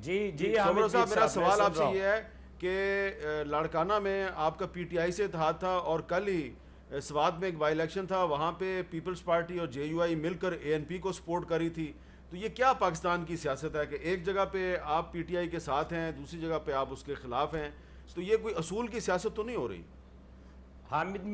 جی سومرو صاحب، میرا سوال آپ سے ہوں یہ ہے کہ لاڑکانہ میں آپ کا پی ٹی آئی سے اتحاد تھا، اور کل ہی سوات میں ایک بائی الیکشن تھا، وہاں پہ پیپلز پارٹی اور جے یو آئی مل کر اے این پی کو سپورٹ کری تھی. تو یہ کیا پاکستان کی سیاست ہے کہ ایک جگہ پہ آپ پی ٹی آئی کے ساتھ ہیں، دوسری جگہ پہ آپ اس کے خلاف ہیں؟ تو یہ کوئی اصول کی سیاست تو نہیں ہو رہی؟ حامد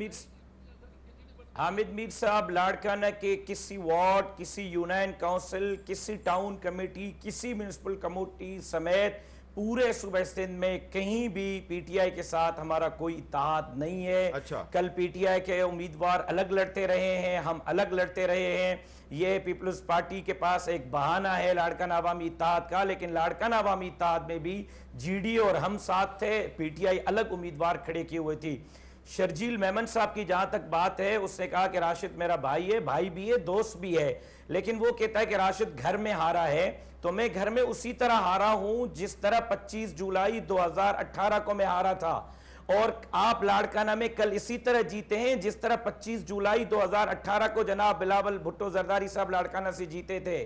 میر صاحب لاڑکانہ کے کسی وارڈ، کسی یونین کونسل، کسی ٹاؤن کمیٹی، کسی میونسپل کمیٹی سمیت پورے صوبہ سندھ میں کہیں بھی پی ٹی آئی کے ساتھ ہمارا کوئی اتحاد نہیں ہے. اچھا. کل پی ٹی آئی کے امیدوار الگ لڑتے رہے ہیں، ہم الگ لڑتے رہے ہیں. یہ پیپلز پارٹی کے پاس ایک بہانہ ہے لاڑکانہ عوامی اتحاد کا، لیکن لاڑکانہ عوامی اتحاد میں بھی جی ڈی اور ہم ساتھ تھے، پی ٹی آئی الگ امیدوار کھڑے کیے ہوئے تھی. شرجیل میمن صاحب کی جہاں تک بات ہے، اس نے کہا کہ راشد میرا بھائی ہے، بھائی بھی ہے، دوست بھی ہے، لیکن وہ کہتا ہے کہ راشد گھر میں ہارا ہے. تو میں گھر میں اسی طرح ہارا ہوں جس طرح 25 جولائی 2018 کو میں ہارا تھا، اور آپ لاڑکانہ میں کل اسی طرح جیتے ہیں جس طرح 25 جولائی 2018 کو جناب بلاول بھٹو زرداری صاحب لاڑکانہ سے جیتے تھے.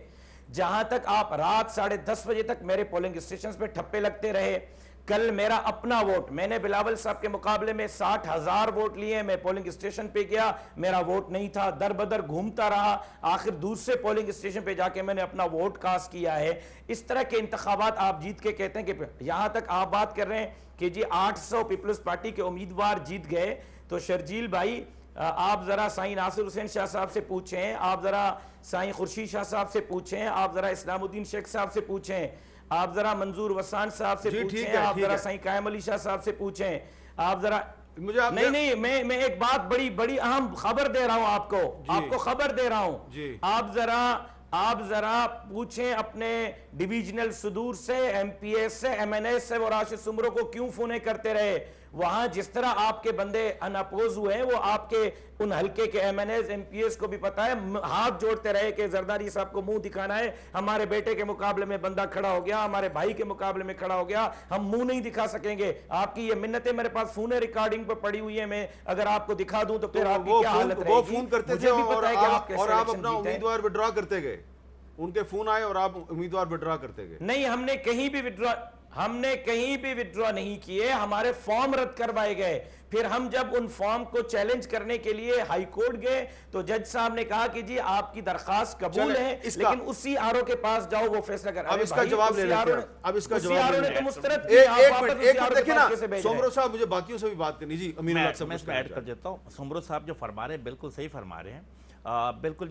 جہاں تک آپ رات 10:30 بجے تک میرے پولنگ اسٹیشنز پہ ٹھپے لگتے رہے. کل میرا اپنا ووٹ، میں نے بلاول صاحب کے مقابلے میں 60,000 ووٹ لیے، میں پولنگ اسٹیشن پہ گیا، میرا ووٹ نہیں تھا، در بدر گھومتا رہا، آخر دوسرے پولنگ اسٹیشن پہ جا کے میں نے اپنا ووٹ کاسٹ کیا ہے. اس طرح کے انتخابات آپ جیت کے کہتے ہیں کہ یہاں تک آپ بات کر رہے ہیں کہ جی 800 پیپلز پارٹی کے امیدوار جیت گئے. تو شرجیل بھائی، آپ ذرا سائیں ناصر حسین شاہ صاحب سے پوچھیں، آپ ذرا سائیں خورشید شاہ صاحب سے پوچھیں، آپ ذرا اسلام الدین شیخ صاحب سے پوچھیں، آپ ذرا منظور وسان صاحب سے پوچھیں، آپ ذرا سائیں قائم علی شاہ صاحب سے پوچھیں، آپ ذرا نہیں میں ایک بات بڑی اہم خبر دے رہا ہوں آپ کو خبر دے رہا ہوں. آپ ذرا پوچھیں اپنے ڈیویژنل صدور سے، ایم پی ایس سے، ایم این ایس سے، وہ راشد سمرو کو کیوں فونے کرتے رہے. وہاں جس طرح آپ کے بندے ان اپوز ہوئے ہیں، وہ آپ کے ان حلقے کے M N S M P S کو بھی پتا ہے، ہاتھ جوڑتے رہے کہ زرداری صاحب کو منہ دکھانا ہے، ہمارے بیٹے کے مقابلے میں بندہ کھڑا ہو گیا، ہمارے بھائی کے مقابلے میں کھڑا ہو گیا، ہم منہ نہیں دکھا سکیں گے. آپ کی یہ منتیں میرے پاس فون ریکارڈنگ پر پڑی ہوئی ہیں، میں اگر آپ کو دکھا دوں تو پھر آپ کی کیا حالت رہے گی. وہ فون کرتے تھے اور آپ اپنا امیدوار وڈرا کرتے گئے. ان کے فون آئے اور آپ امیدوار وڈرا کرتے گئے. نہیں، ہم نے کہیں بھی وڈرا نہیں کیے، ہمارے فارم رد کروائے گئے. پھر ہم جب ان فارم کو چیلنج کرنے کے لیے ہائی کورٹ گئے تو جج صاحب نے کہا کہ جی آپ کی درخواست قبول ہے، لیکن اسی آر او کے پاس جاؤ، وہ فیصلہ کر. اب اس کا جواب لے لیتے ہیں. اب اس کا جواب لے لیتے ہیں. ایک منٹ دیکھیں نا سومرو صاحب، مجھے باقیوں سے بھی بات کرنی. جی امین اللہ صاحب، میں ایڈ کر دیتا ہوں. سومرو صاحب جو فرما رہے ہیں بالکل صحیح فرما رہے ہیں. بالکل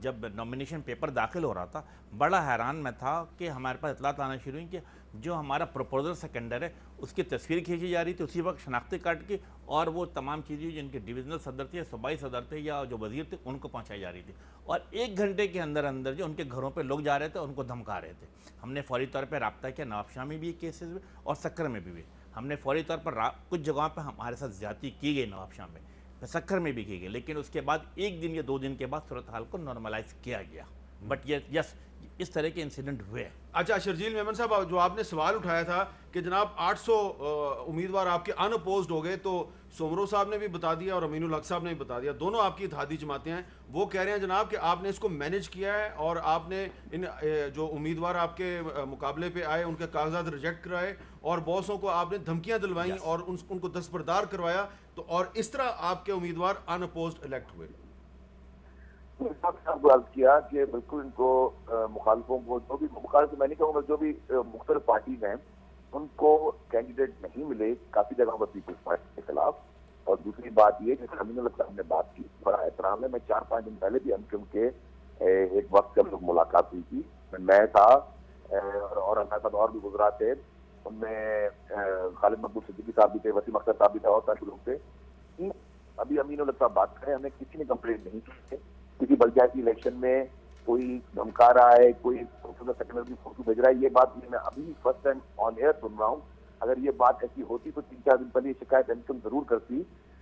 جب نومینیشن پیپر داخل ہو رہا تھا، بڑا حیران میں تھا کہ ہمارے پاس اطلاعات آنا شروع ہوئی کہ جو ہمارا پروپوزل سیکنڈر ہے اس کی تصویر کھینچی جا رہی تھی اسی وقت شناختی کارڈ کی، اور وہ تمام چیزیں جن کے ڈویژنل صدر تھے، صوبائی صدر تھے یا جو وزیر تھے ان کو پہنچائی جا رہی تھی، اور 1 گھنٹے کے اندر جو ان کے گھروں پہ لوگ جا رہے تھے ان کو دھمکا رہے تھے. ہم نے فوری طور پہ رابطہ کیا، نواب شاہ میں بھی کیسز ہوئے اور سکر میں بھی ہوئے. ہم نے فوری طور پر کچھ جگہوں پہ ہمارے ساتھ زیادتی کی گئی، نواب شاہ میں، سکر میں بھی کی گئی، لیکن اس کے بعد 1 دن یا 2 دن کے بعد صورتحال کو نارملائز کیا گیا. بٹ یس، اس طرح کے انسیڈنٹ ہوئے. اچھا شرجیل میمن صاحب، جو آپ نے سوال اٹھایا تھا کہ جناب 800 امیدوار آپ کے ان اپوزڈ ہو گئے، تو سومرو صاحب نے بھی بتا دیا اور امین الحق صاحب نے بھی بتا دیا، دونوں آپ کی اتحادی جماعتیں ہیں. وہ کہہ رہے ہیں جناب کہ آپ نے اس کو مینیج کیا ہے اور آپ نے ان جو امیدوار آپ کے مقابلے پہ آئے ان کے کاغذات ریجیکٹ کرائے اور باسوں کو آپ نے دھمکیاں دلوائیں اور ان کو دستبردار کروایا، تو اور اس طرح آپ کے امیدوار ان اپوزڈ الیکٹ ہوئے. بات کیا کہ بالکل ان کو مخالفوں کو جو بھی مخالف میں نہیں کہوں گا، جو بھی مختلف پارٹیز ہیں ان کو کینڈیڈیٹ نہیں ملے کافی جگہوں پر پیپلز پارٹی کے خلاف. اور دوسری بات یہ کہ امین اللہ صاحب نے بات کی، بڑا احترام ہے. میں 4-5 دن پہلے بھی ہم کے ایک وقت جب لوگ ملاقات ہوئی تھی، میں تھا اور ہمارے ساتھ اور بھی گزرا تھے، ان میں خالد مقبول صدیقی صاحب بھی تھے، وسیم اختر صاحب بھی تھے اور سارے لوگ تھے. ابھی امین اللہ صاحب بات کریں، ہمیں کسی نے کمپلین نہیں کی کسی پنچایتی الیکشن میں کوئی دھمکا رہا ہے، کوئی سیکنڈر کی فوٹو بھیج رہا ہے. یہ بات میں ابھی فرسٹ ٹائم آن ایئر سن رہا ہوں. اگر یہ بات ایسی ہوتی تو 3-4 دن پہلے یہ شکایت انکم ضرور کرتی.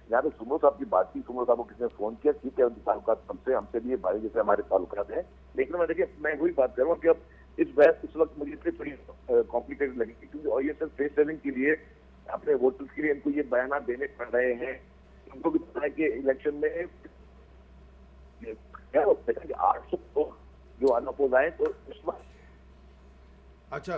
یہاں پہ سمرو صاحب کی بات کی، سمرو صاحب کو کسی نے فون کیا، ٹھیک ہے ان کے تعلقات ہم سے بھی بھائی جیسے ہمارے تعلقات ہیں، لیکن میں دیکھیے میں وہی بات کر رہا ہوں کہ اب اس بحث اس وقت مجھے تھوڑی کمپلیکیٹڈ لگی کیونکہ اور یہ صرف فیس سیونگ کے لیے اپنے ووٹرس کے لیے ان کو یہ بیانات دینے پڑ رہے ہیں. ان کو بھی پتا ہے کہ الیکشن میں 800 جو ان اپوز آئے تو اس وقت. اچھا